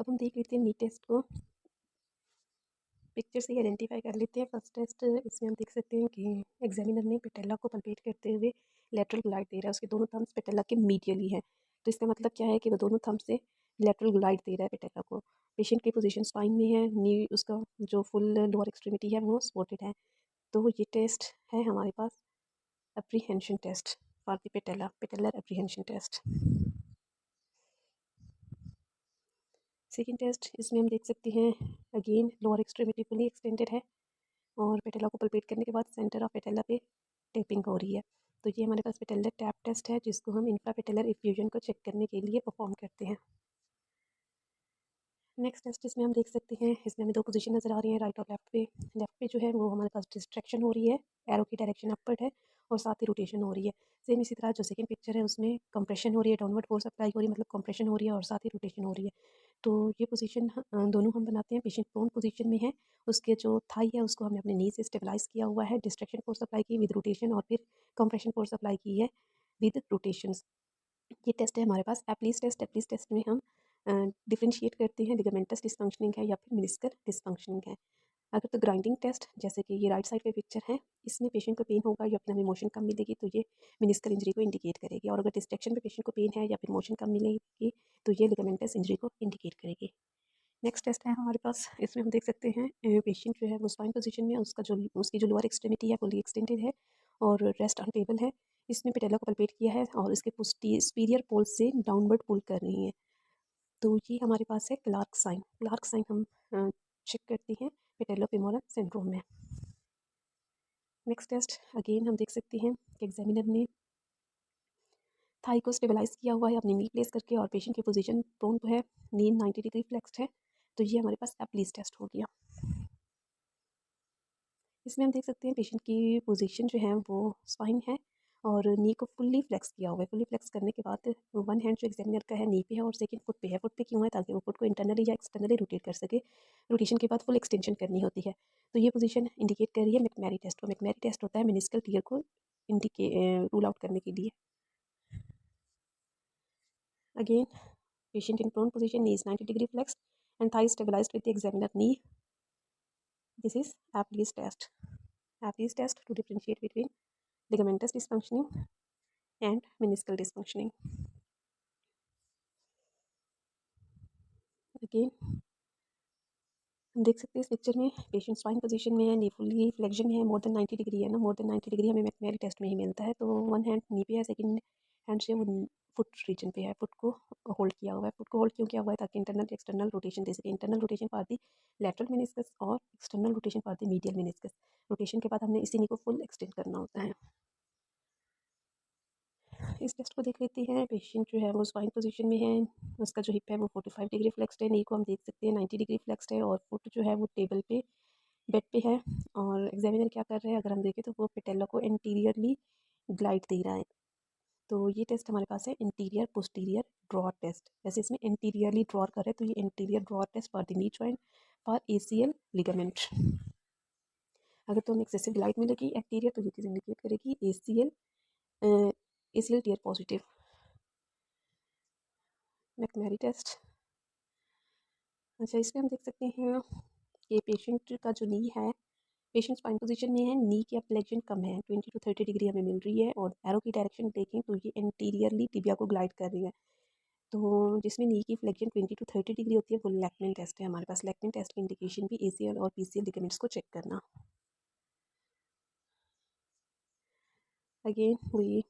अब हम देख लेते हैं नी टेस्ट को। पिक्चर से ही आइडेंटिफाई कर लेते हैं। फर्स्ट टेस्ट इसमें हम देख सकते हैं कि एग्जामिनर ने पेटेला को पल्पेट करते हुए लेटरल ग्लाइड दे रहा है। उसके दोनों थम्स पेटेला के मीडियली हैं, तो इसका मतलब क्या है कि वो दोनों थम्स से लेटरल ग्लाइड दे रहा है पेटेला को। पेशेंट की पोजीशन स्पाइन में है, नी उसका जो फुल लोअर एक्सट्रीमिटी है वो सपोर्टेड है। तो ये टेस्ट है हमारे पास apprehension test for the patella, patellar apprehension test. Second test इसमें हम देख सकते हैं again lower extremity fully extended है और पेटेला को पल्पेट करने के बाद सेंटर ऑफ पेटेला पे टेपिंग हो रही है। तो ये हमारे पास पेटेलर टैप टेस्ट है जिसको हम इंफ्रा पेटेलर इफ्यूजन को चेक करने के लिए परफॉर्म करते हैं। नेक्स्ट टेस्ट इसमें हम देख सकते हैं, इसमें हमें दो पोजीशन नज़र आ रही हैं राइट और लेफ्ट पे। लेफ्ट पे जो है वो हमारे पास डिस्ट्रैक्शन हो रही है, एरो की डायरेक्शन अपवर्ड है और साथ ही रोटेशन हो रही है। सेम इसी तरह जो सेकंड पिक्चर है उसमें कंप्रेशन हो रही है, डाउनवर्ड फोर्स अप्लाई हो रही है, मतलब कंप्रेशन हो रही है और साथ ही रोटेशन हो रही है। तो ये पोजीशन दोनों हम बनाते हैं। पेशेंट प्रोन पोजीशन में है, उसके जो थाई है उसको हमने अपने नी से स्टेबलाइज किया हुआ है, डिस्ट्रैक्शन फोर्स अप्लाई की विद रोटेशन और फिर कंप्रेशन फोर्स अप्लाई की है विद रोटेशंस। ये टेस्ट है हमारे पास एप्लीज टेस्ट। एप्लीज टेस्ट में हम डिफरेंशिएट करते हैं लिगामेंटस डिसफंक्शनिंग है या फिर मेनिस्कल डिसफंक्शनिंग है। अगर तो ग्राइंडिंग टेस्ट जैसे कि ये राइट साइड पे पिक्चर है, इसमें पेशेंट को पेन होगा या फिर हमें मोशन कम मिलेगी तो ये मेनिस्कल इंजरी को इंडिकेट करेगी। और अगर डिस्ट्रैक्शन पे पेशेंट को पेन है या फिर मोशन कम मिलेगी तो ये लिगामेंटस इंजरी को इंडिकेट करेगी। नेक्स्ट टेस्ट है हमारे पास, इसमें हम देख सकते हैं पेशेंट जो है वो स्पाइन पोजीशन में, उसका जो उसकी जो लोअर एक्सट्रीमिटी है फुली एक्सटेंडेड है और रेस्ट ऑन टेबल है। इसने पेटेला को पल्पेट किया है और इसके सुपीरियर पोल से डाउनवर्ड पुल कर रही है। तो ये हमारे पास है क्लार्क साइन। क्लार्क साइन हम चेक करते हैं पेटेलोफेमोरल सिंड्रोम में। नेक्स्ट टेस्ट अगेन हम देख सकते हैं कि एग्जामिनर ने थाई को स्टेबलाइज किया हुआ है अपनी नी प्लेस करके और पेशेंट की पोजीशन प्रोन तो है, नी 90 डिग्री फ्लेक्स्ड है। तो ये हमारे पास एप्लीज टेस्ट हो गया। इसमें हम देख सकते हैं पेशेंट की पोजीशन जो है वो स्पाइन है और नी को फुल्ली फ्लेक्स किया हुआ है। फुल्ली फ्लेक्स करने के बाद वन हैंड जो एग्जामिनर का है नी पे है और सेकंड फुट पे है। फुट पे क्यों है? ताकि वो फुट को इंटरनली या एक्सटर्नली रोटेट कर सके। रोटेशन के बाद फुल एक्सटेंशन करनी होती है। तो ये पोजीशन इंडिकेट कर रही है मैकमैरी टेस्ट को। मैकमैरी टेस्ट होता है मेनिस्कल टियर को इंडिके रूल आउट करने के लिए। Again patient in prone position, knee is 90 degree flexed and thigh stabilized with the examiner knee. This is Apley's test. Apley's test to differentiate between ligamentous dysfunctioning and meniscal dysfunctioning. Again, हम देख सकते हैं इस picture में patient spine position में है, नी fully flexion में है, मोर देन 90 डिग्री है ना, मोर देन 90 डिग्री हमें मैकमैरी टेस्ट में ही मिलता है। तो वन हैंड नी पे है, सेकंड हैंड से वो फुट रीजन पे है, फुट को होल्ड किया हुआ है। फुट को होल्ड क्यों किया हुआ है? ताकि इंटरनल एक्सटर्नल रोटेशन दे सके। Internal rotation for the lateral meniscus और external rotation for the medial meniscus. Rotation के बाद हमने इसी नी को फुल एक्सटेंड करना होता है। इस टेस्ट को देख लेते हैं। पेशेंट जो है वो स्पाइन पोजीशन में है, उसका जो हिप है वो 45 डिग्री फ्लेक्स्ड है, नी को हम देख सकते हैं 90 डिग्री फ्लेक्स्ड है और फुट जो है वो टेबल पे बेड पे है। और एग्जामिनर क्या कर रहा है अगर हम देखें तो वो पेटेला को इंटीरियरली ग्लाइड दे रहा है। तो ये टेस्ट हमारे पास है इंटीरियर पोस्टीरियर ड्रॉ टेस्ट। जैसे इसमें इंटीरियरली ड्रॉ कर रहे हैं तो ये interior draw test for the knee joint for ACL ligament. अगर तो हमें एक्सेसिव ग्लाइड मिलेगी एक्टीरियर तो ये चीज़ इंडिकेट करेगी ACL tear positive. McMurray test, अच्छा इसमें हम देख सकते हैं कि पेशेंट का जो नी है, पेशेंट स्पाइन पोजीशन में है, नी की फ्लेक्शन कम है, 20 to 30 डिग्री हमें मिल रही है और एरो की डायरेक्शन देखें तो ये इंटीरियरली टिबिया को ग्लाइड कर रही है। तो जिसमें नी की फ्लेक्शन 20 to 30 डिग्री होती है वो लैक्मेन टेस्ट है हमारे पास। लैक्मेन टेस्ट की इंडिकेशन भी ACL और PCL लिगामेंट्स को चेक करना। अगेन वही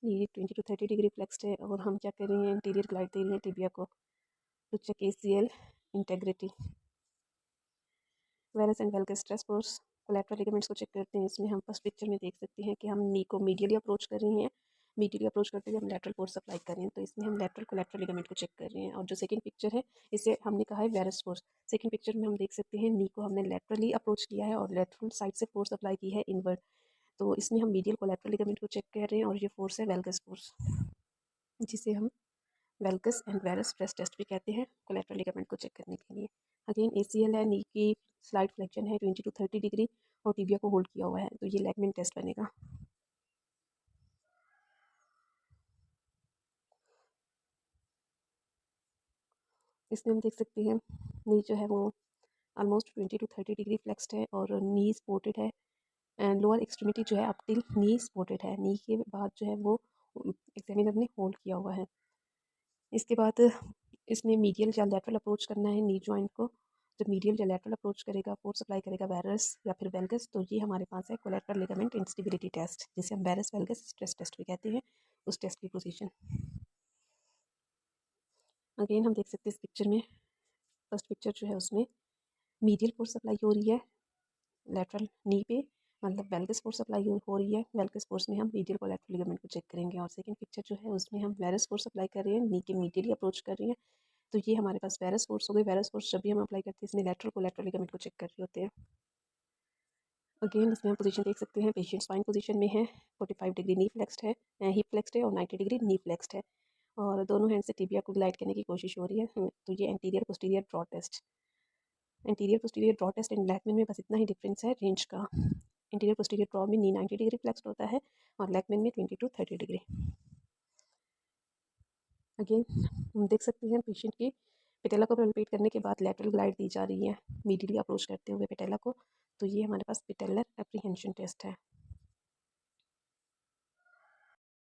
नी 20 to 30 डिग्री फ्लेक्स्ड है और हम क्या कर रहे हैं इंटीरियर ग्लाइड दे रहे हैं टिबिया को to check ACL integrity. Varus and valgus stress force collateral ligaments को चेक करते हैं। इसमें हम फर्स्ट पिक्चर में देख सकते हैं कि हम नी को मीडियली अप्रोच कर रहे हैं, मीडियली अप्रोच करते हुए हम लेटरल फोर्स अप्लाई कर रहे हैं। तो इसमें हम लेटरल कोलैटरल लिगामेंट को चेक कर रहे हैं। और जो सेकंड पिक्चर है इसे हमने कहा है वेरस फोर्स। सेकंड पिक्चर में हम देख सकते हैं नी को हमने लेटरली अप्रोच किया है और लेटरल साइड से फोर्स अप्लाई की है इनवर्ड। तो इसमें हम मीडियल कोलैटरल लिगामेंट को चेक कर रहे हैं और ये फोर्स है वेल्गस फोर्स, जिसे हम वेल्गस एंड वेरस स्ट्रेस टेस्ट भी कहते हैं कोलैटरल लिगामेंट को चेक करने के लिए। अगेन ACL है, नी की स्लाइड फ्लेक्शन है 20 to 30 डिग्री और टिबिया को होल्ड किया हुआ है तो ये लैगमेंट टेस्ट बनेगा। इसमें हम देख सकते हैं नी जो है वो ऑलमोस्ट 20 to 30 डिग्री फ्लेक्स्ड है और नी सपोर्टेड है। एंड लोअर एक्सट्रीमिटी जो है अप टिल नी सपोर्टेड है। नी के बाद जो है वो एग्जामिनर ने होल्ड किया हुआ है। इसके बाद इसने मीडियल या लैटरल अप्रोच करना है नी जॉइंट को। जब मीडियल या लैटरल अप्रोच करेगा, फोर्स अप्लाई करेगा वेरस या फिर वेल्गस, तो ये हमारे पास है कोलैटरल लिगामेंट इंस्टेबिलिटी टेस्ट, जिसे हम वेरस वेल्गस स्ट्रेस टेस्ट भी कहते हैं। उस टेस्ट की पोजीशन अगेन हम देख सकते हैं इस पिक्चर में। फर्स्ट पिक्चर जो है उसमें मीडियल फोर्स अप्लाई हो रही है लैटरल नी पे, मतलब वेल्गस फोर्स अप्लाई हो रही है। वेल्गस फोर्स में हम मीडियल कोलैटरल लिगामेंट को चेक करेंगे। और सेकंड पिक्चर जो है उसमें हम वेरस फोर्स अप्लाई कर रहे हैं, नी के मीडियली अप्रोच कर रही हैं। तो ये हमारे पास वेरस फोर्स हो गई। वेरस फोर्स जब भी हम अप्लाई करते हैं इसमें लैटरल कोलैटरल लिगामेंट को चेक कर रहे होते हैं। अगेन इसमें हम पोजीशन देख सकते हैं, पेशेंट स्पाइन पोजीशन में है, 45 डिग्री नी फ्लेक्स्ड है, हिप फ्लेक्स्ड है और 90 डिग्री नी फ्लेक्स्ड है और दोनों हैंड से टिबिया को ग्लाइड करने की कोशिश हो रही है। तो ये anterior posterior draw test, anterior posterior draw test and Lachman में बस इतना ही डिफरेंस है रेंज का। इंटीरियर पोस्टीरियर ड्रॉ में नी 90 डिग्री फ्लेक्स्ड होता है और लैगमैन में 20 to 30 डिग्री। अगेन हम देख सकते हैं पेशेंट की पेटेला को पल्पेट करने के बाद लैटरल ग्लाइड दी जा रही है मीडियली अप्रोच करते हुए पेटेला को। तो ये हमारे पास पेटेलर एप्रीहेंशन टेस्ट है।